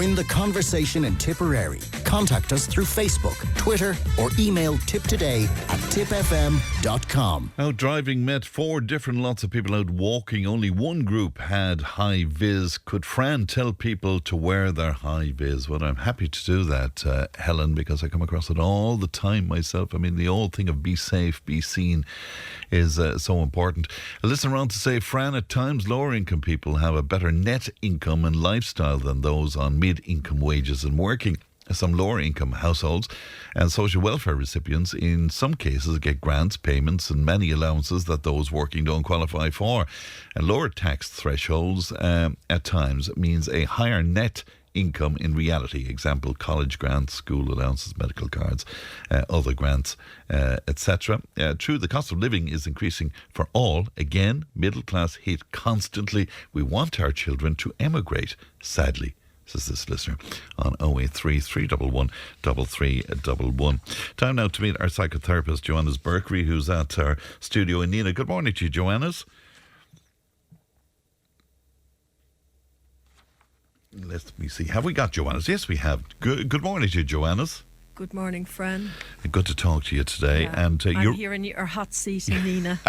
Join the conversation in Tipperary. Contact us through Facebook, Twitter, or email tiptoday@tipfm.com. Out driving met 4 different lots of people out walking. Only one group had high vis. Could Fran tell people to wear their high vis? Well, I'm happy to do that, Helen, because I come across it all the time myself. I mean, the whole thing of be safe, be seen is so important. A listener on to say, Fran, at times lower income people have a better net income and lifestyle than those on mid-income wages and working. Some lower income households and social welfare recipients in some cases get grants, payments and many allowances that those working don't qualify for. And lower tax thresholds at times means a higher net income in reality. Example, college grants, school allowances, medical cards, other grants, etc. True, the cost of living is increasing for all. Again, middle class hit constantly. We want our children to emigrate, sadly, says this listener on 083 311 3311. Time now to meet our psychotherapist Joannes Berkery, who's at our studio in Nina. Good morning to you, Joannes. Let me see. Have we got Joannes? Yes, we have. Good morning to you, Joannes. Good morning, Fran. Good to talk to you today. Yeah. And I'm here in your hot seat in Nina.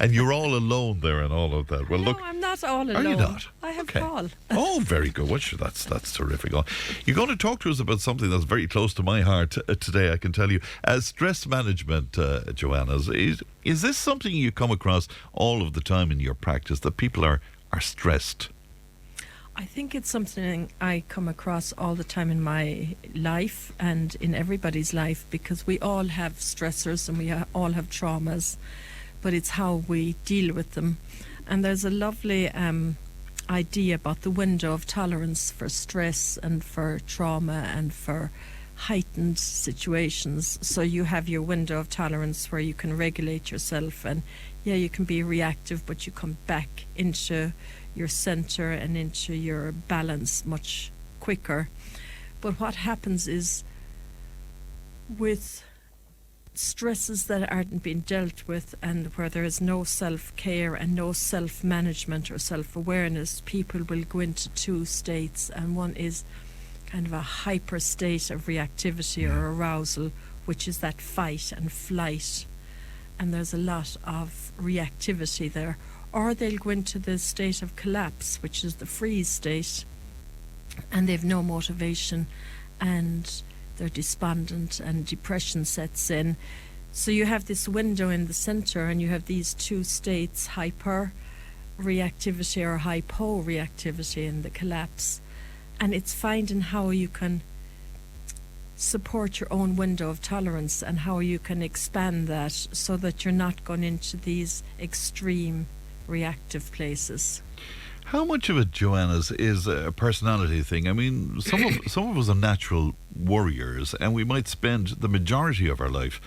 And you're all alone there and all of that. Well, no, look, I'm not all alone. Are you not? I have Okay. Paul. Oh, very good. Well, sure, that's terrific. You're going to talk to us about something that's very close to my heart today, I can tell you. Stress management, Joannes. Is this something you come across all of the time in your practice, that people are stressed? I think it's something I come across all the time in my life and in everybody's life, because we all have stressors and we all have traumas, but it's how we deal with them. And there's a lovely idea about the window of tolerance for stress and for trauma and for heightened situations. So you have your window of tolerance where you can regulate yourself, and you can be reactive, but you come back into your center and into your balance much quicker. But what happens is, with stresses that aren't being dealt with and where there is no self-care and no self-management or self-awareness, people will go into 2 states, and one is kind of a hyper state of reactivity or arousal, which is that fight and flight, and there's a lot of reactivity there. Or they'll go into the state of collapse, which is the freeze state, and they've no motivation and they're despondent and depression sets in. So you have this window in the center, and you have these 2 states, hyper reactivity or hypo reactivity in the collapse. And it's finding how you can support your own window of tolerance and how you can expand that so that you're not going into these extreme reactive places. How much of it, Joannes, is a personality thing? I mean, some of us are natural worriers, and we might spend the majority of our life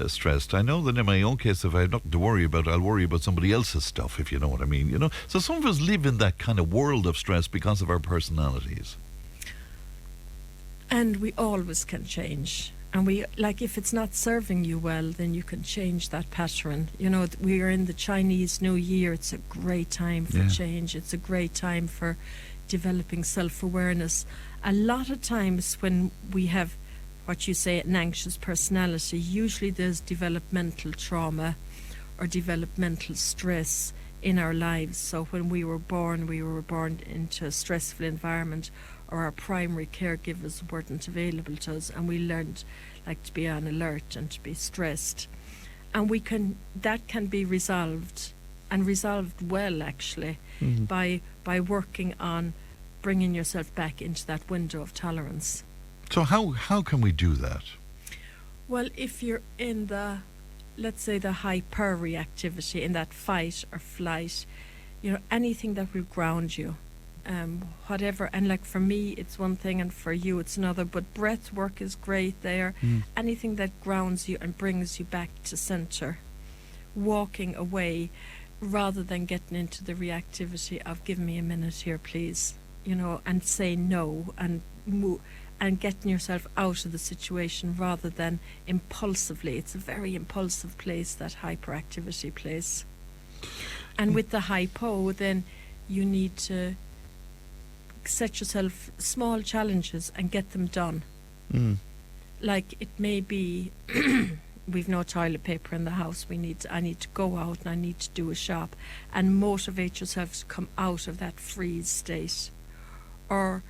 stressed. I know that in my own case, if I have nothing to worry about, I'll worry about somebody else's stuff, if you know what I mean. So some of us live in that kind of world of stress because of our personalities. And we always can change. And if it's not serving you well, then you can change that pattern. We are in the Chinese New Year. It's a great time for change. It's a great time for developing self-awareness. A lot of times when we have what you say an anxious personality, usually there's developmental trauma or developmental stress in our lives. So when we were born into a stressful environment, or our primary caregivers weren't available to us, and we learned to be on alert and to be stressed. And that can be resolved, and resolved well actually, by working on bringing yourself back into that window of tolerance. So how can we do that? Well, if you're in let's say the hyper-reactivity, in that fight or flight, anything that will ground you, whatever, and for me it's one thing and for you it's another, but breath work is great there. Anything that grounds you and brings you back to center, walking away rather than getting into the reactivity of give me a minute here please, and say no and move, and getting yourself out of the situation rather than impulsively. It's a very impulsive place, that hyperactivity place. And with the hypo, then you need to set yourself small challenges and get them done. Like it may be we've no toilet paper in the house, I need to go out and I need to do a shop, and motivate yourself to come out of that freeze state. Or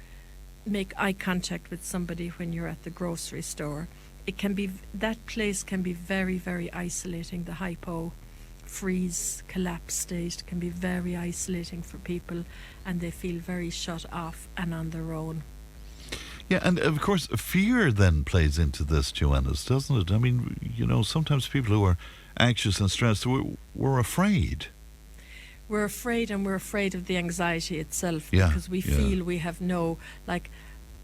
make eye contact with somebody when you're at the grocery store. It can be, that place can be very, very isolating. The hypo freeze collapse state can be very isolating for people, and they feel very shut off and on their own. Yeah, and of course, fear then plays into this, Joannes, doesn't it? I mean, you know, sometimes people who are anxious and stressed, we're afraid. We're afraid, and we're afraid of the anxiety itself, Yeah, because we yeah. feel we have no, like,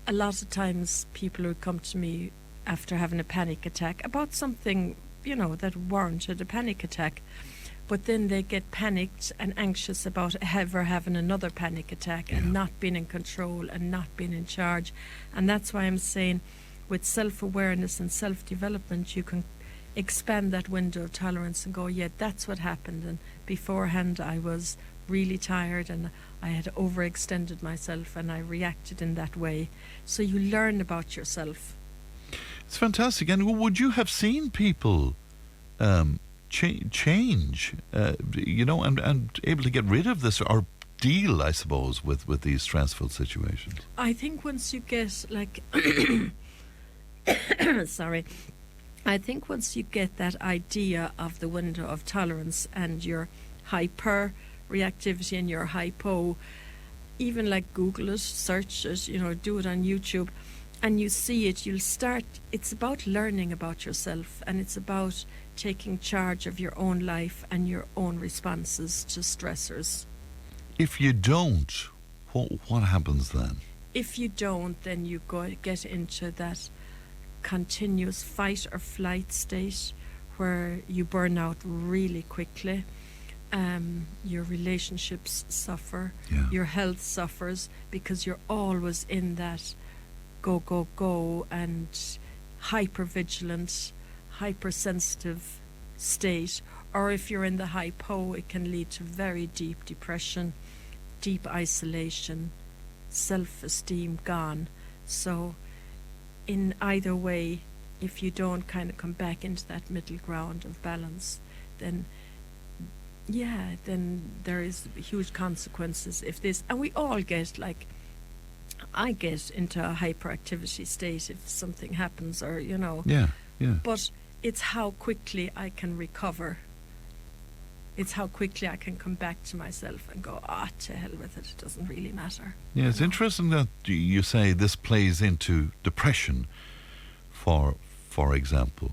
a lot of times people who come to me after having a panic attack about something, you know, that warranted a panic attack, but then they get panicked and anxious about ever having another panic attack and not being in control and not being in charge. And that's why I'm saying with self-awareness and self-development, you can expand that window of tolerance and go, yeah, that's what happened, and beforehand I was really tired and I had overextended myself and I reacted in that way. So you learn about yourself. It's fantastic. And would you have seen people change, you know, and able to get rid of this or deal, I suppose, with these stressful situations? I think once you get, like, sorry, I think once you get that idea of the window of tolerance and your hyper reactivity and your hypo, even like Google it, search it, you know, do it on YouTube, and you see it, you'll start, it's about learning about yourself, and it's about taking charge of your own life and your own responses to stressors. If you don't, what happens then? If you don't, then you get into that continuous fight or flight state where you burn out really quickly. Your relationships suffer, your health suffers, because you're always in that go, go, go and hyper-vigilant, hypersensitive state. Or if you're in the hypo, it can lead to very deep depression, deep isolation, self-esteem gone. So in either way, if you don't kind of come back into that middle ground of balance, then there is huge consequences if this, and we all get, like, I get into a hyperactivity state if something happens, or, you know. Yeah. But it's how quickly I can recover. It's how quickly I can come back to myself and go, to hell with it. It doesn't really matter. Yeah, it's interesting that you say this plays into depression, for example.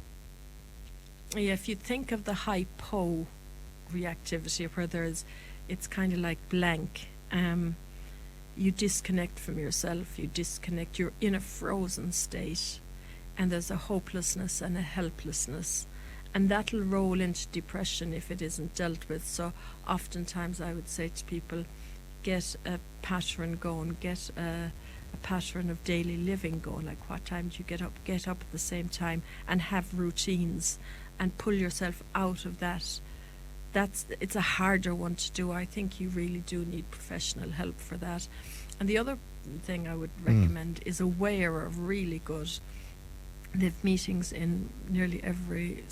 Yeah, if you think of the hypo reactivity, where it's kind of like blank. You disconnect from yourself, you're in a frozen state, and there's a hopelessness and a helplessness, and that'll roll into depression if it isn't dealt with. So oftentimes I would say to people, get a pattern going, get a pattern of daily living going, like what time do you get up at the same time, and have routines and pull yourself out of that. It's a harder one to do. I think you really do need professional help for that. And the other thing I would recommend is Aware of really good. They've meetings in nearly every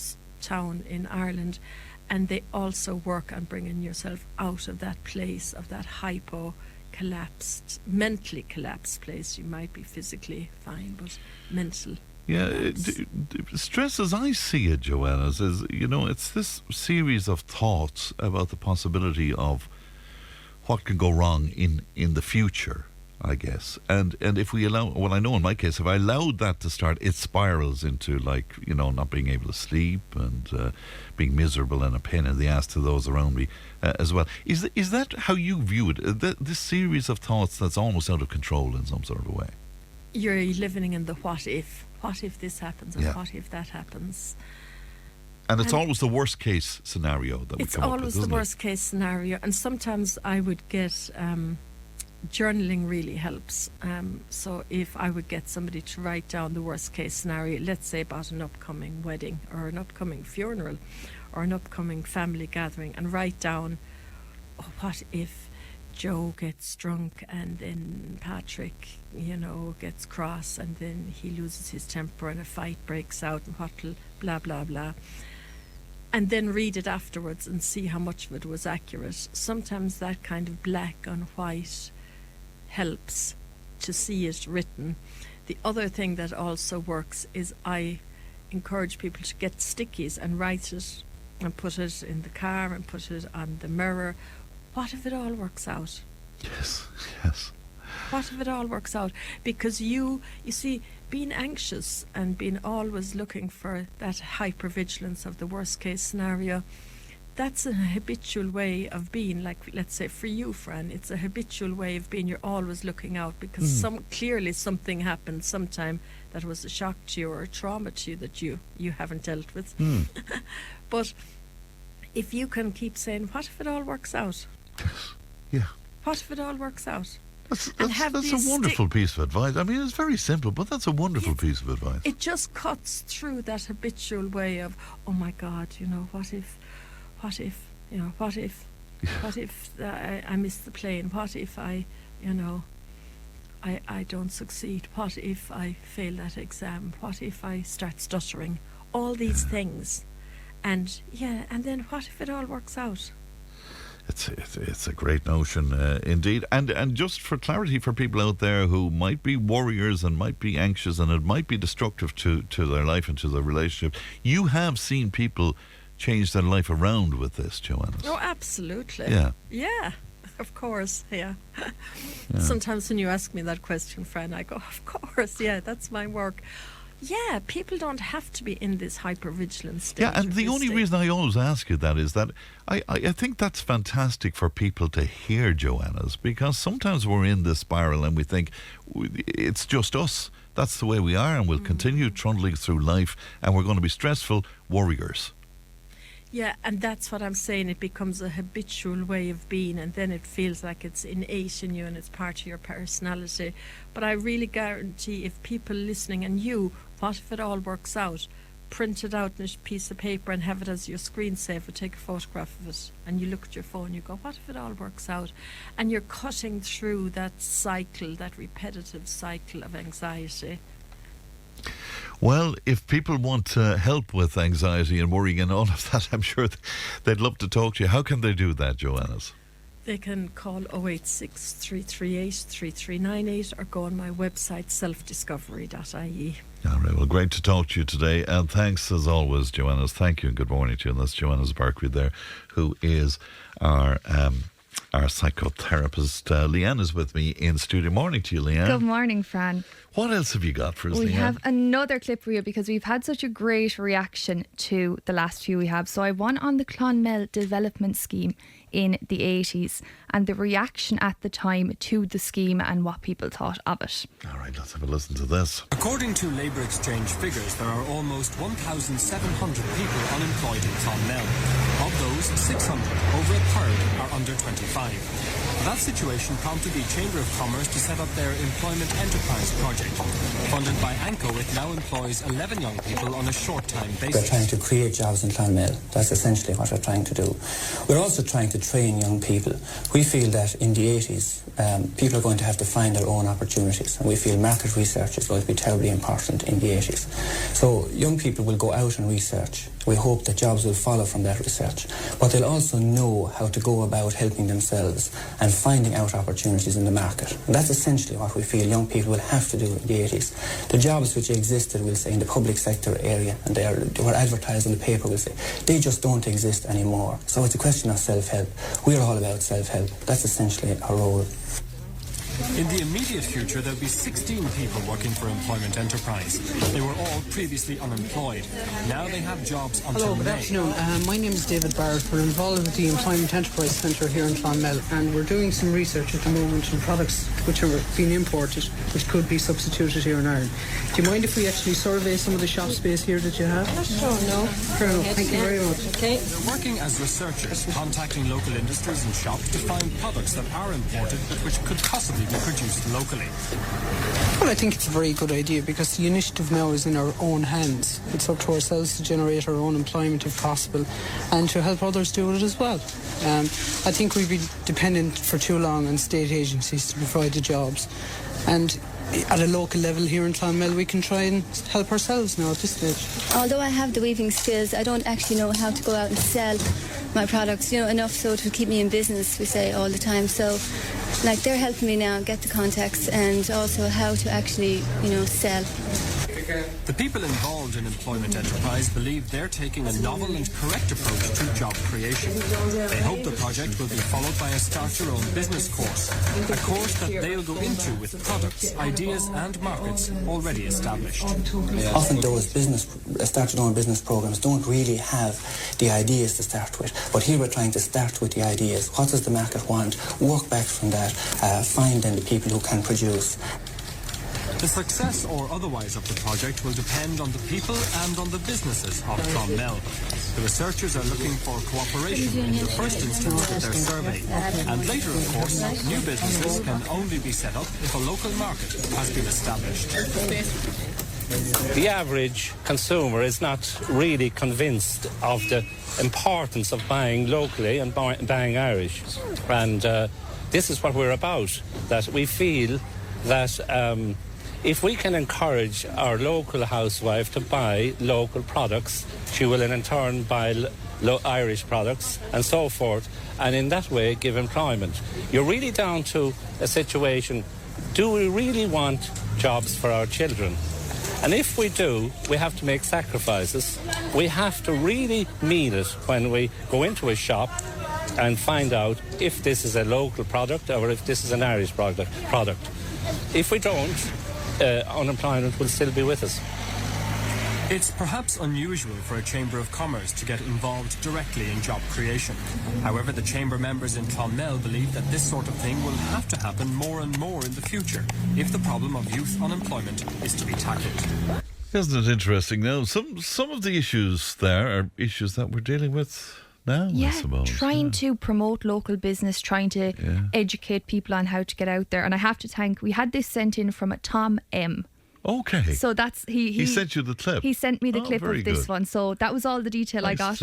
town in Ireland, and they also work on bringing yourself out of that place of that hypo collapsed, mentally collapsed place. You might be physically fine, but mental. Yeah, stress, as I see it, Joannes, is, you know, it's this series of thoughts about the possibility of what can go wrong in the future, I guess. And if we allow, well, I know in my case, if I allowed that to start, it spirals into, like, you know, not being able to sleep and being miserable and a pain in the ass to those around me as well. Is that how you view it? This series of thoughts that's almost out of control in some sort of a way? You're living in the what if. What if this happens, and what if that happens? And it's always the worst case scenario that we come up with. It's always the worst case scenario, and sometimes I would get journaling really helps. So if I would get somebody to write down the worst case scenario, let's say about an upcoming wedding or an upcoming funeral or an upcoming family gathering, and write down, what if Joe gets drunk, and then Patrick, gets cross, and then he loses his temper and a fight breaks out, and what'll blah blah blah. And then read it afterwards and see how much of it was accurate. Sometimes that kind of black on white helps to see it written. The other thing that also works is I encourage people to get stickies and write it and put it in the car and put it on the mirror. What if it all works out? Yes. What if it all works out? Because you see, being anxious and being always looking for that hypervigilance of the worst case scenario, that's a habitual way of being. Like, let's say for you, Fran, it's a habitual way of being. You're always looking out because clearly something happened sometime that was a shock to you or a trauma to you that you haven't dealt with. But if you can keep saying, what if it all works out? Yeah. What if it all works out? That's a wonderful piece of advice. I mean, it's very simple, but that's a wonderful piece of advice. It just cuts through that habitual way of, oh my God, what if I miss the plane? What if I don't succeed? What if I fail that exam? What if I start stuttering? All these things. And then what if it all works out? It's a great notion indeed. And just for clarity for people out there who might be worriers and might be anxious and it might be destructive to their life and to their relationship, you have seen people change their life around with this, Joannes. Oh, absolutely. Yeah, of course, yeah. Sometimes when you ask me that question, Fran, I go, of course, yeah, that's my work. Yeah, people don't have to be in this hypervigilance state. Yeah, and the only reason I always ask you that is that I think that's fantastic for people to hear, Joannes, because sometimes we're in this spiral and we think it's just us. That's the way we are, and we'll continue trundling through life, and we're going to be stressful worriers. Yeah, and that's what I'm saying. It becomes a habitual way of being, and then it feels like it's innate in you and it's part of your personality. But I really guarantee if people listening, and you, what if it all works out? Print it out on a piece of paper and have it as your screensaver. Take a photograph of it, and you look at your phone, you go, what if it all works out? And you're cutting through that cycle, that repetitive cycle of anxiety. Well, if people want help with anxiety and worrying and all of that, I'm sure they'd love to talk to you. How can they do that, Joannes? They can call 086 338 3398 or go on my website, selfdiscovery.ie. All right, well, great to talk to you today. And thanks as always, Joannes. Thank you and good morning to you. And that's Joannes Berkery there, who is our psychotherapist. Leanne is with me in studio. Morning to you, Leanne. Good morning, Fran. What else have you got for us, We Leanne? have another clip for you because we've had such a great reaction to the last few we have. So I won on the Clonmel Development Scheme in the 80s and the reaction at the time to the scheme and what people thought of it. All right, let's have a listen to this. According to Labour Exchange figures, there are almost 1,700 people unemployed in Clonmel. Of those, 600, over a third, are under 25. That situation prompted the Chamber of Commerce to set up their Employment Enterprise project. Funded by ANCO, it now employs 11 young people on a short-time basis. We're trying to create jobs in Clonmel. That's essentially what we're trying to do. We're also trying to train young people. We feel that in the 80s, people are going to have to find their own opportunities, and we feel market research is going to be terribly important in the 80s. So young people will go out and research. We hope that jobs will follow from that research, but they'll also know how to go about helping themselves and finding out opportunities in the market. And that's essentially what we feel young people will have to do in the 80s. The jobs which existed, we'll say, in the public sector area, and they were advertised in the paper, we'll say, they just don't exist anymore. So it's a question of self-help. We're all about self-help. That's essentially our role. In the immediate future, there'll be 16 people working for Employment Enterprise. They were all previously unemployed. Now they have jobs until Hello, good May. afternoon. My name is David Barrett. We're involved with the Employment Enterprise Centre here in Clonmel, and we're doing some research at the moment on products which are being imported, which could be substituted here in Ireland. Do you mind if we actually survey some of the shop space here that you have? Sure, no. Fair enough. Thank you very much. Okay. They're working as researchers, contacting local industries and shops to find products that are imported but which could possibly be produced locally. Well, I think it's a very good idea because the initiative now is in our own hands. It's up to ourselves to generate our own employment if possible and to help others do it as well. I think we've been dependent for too long on state agencies to provide the jobs. And at a local level here in Clonmel, we can try and help ourselves now at this stage. Although I have the weaving skills, I don't actually know how to go out and sell my products, enough so to keep me in business, we say all the time. So, they're helping me now get the contacts and also how to actually, sell. The people involved in employment enterprise believe they're taking a novel and correct approach to job creation. They hope the project will be followed by a Start Your Own Business course, a course that they'll go into with products, ideas and markets already established. Often those Start Your Own Business programs don't really have the ideas to start with, but here we're trying to start with the ideas. What does the market want? Work back from that, find then the people who can produce. The success or otherwise of the project will depend on the people and on the businesses of Clonmel. The researchers are looking for cooperation in the first instance with their survey. And later, of course, new businesses can only be set up if a local market has been established. The average consumer is not really convinced of the importance of buying locally and buying Irish. And this is what we're about, that we feel that if we can encourage our local housewife to buy local products, she will in turn buy Irish products and so forth, and in that way give employment. You're really down to a situation, do we really want jobs for our children? And if we do, we have to make sacrifices. We have to really mean it when we go into a shop and find out if this is a local product or if this is an Irish product. If we don't, unemployment will still be with us. It's perhaps unusual for a Chamber of Commerce to get involved directly in job creation. However, the Chamber members in Clonmel believe that this sort of thing will have to happen more and more in the future if the problem of youth unemployment is to be tackled. Isn't it interesting? Now, some of the issues there are issues that we're dealing with now, I suppose. Trying to promote local business, trying to educate people on how to get out there. And I have to thank, we had this sent in from a Tom M. Okay. So that's he sent you the clip. He sent me the clip of this one. So that was all the detail I got.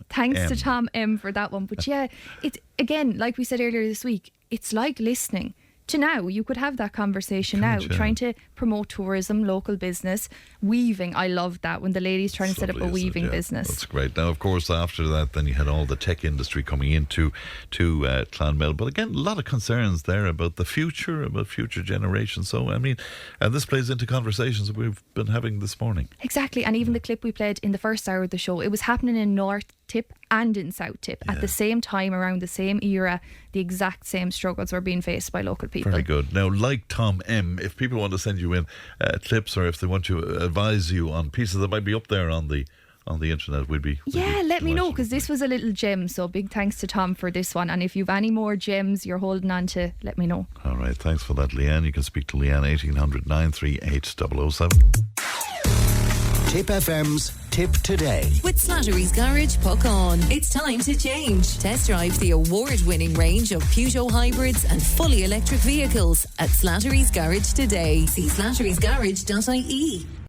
Thanks to Tom M for that one. But yeah, it's again, like we said earlier this week, it's like listening to now. You could have that conversation trying to promote tourism, local business, weaving. I love that when the lady's trying to set up a weaving business. That's great. Now, of course, after that, then you had all the tech industry coming into Clonmel. But again, a lot of concerns there about the future, about future generations. So, I mean, this plays into conversations that we've been having this morning. Exactly. And even the clip we played in the first hour of the show, it was happening in North Tip and in South Tip at the same time, around the same era. The exact same struggles were being faced by local people. Very good. Now, like Tom M, if people want to send you in clips, or if they want to advise you on pieces that might be up there on the internet, we'd be let me know, because this was a little gem. So big thanks to Tom for this one. And if you've any more gems you're holding on to, let me know. All right, thanks for that, Leanne. You can speak to Leanne 1800 938 007. Tip FM's Tip Today. With Slattery's Garage, puck on. It's time to change. Test drive the award-winning range of Peugeot hybrids and fully electric vehicles at Slattery's Garage today. See slatterysgarage.ie.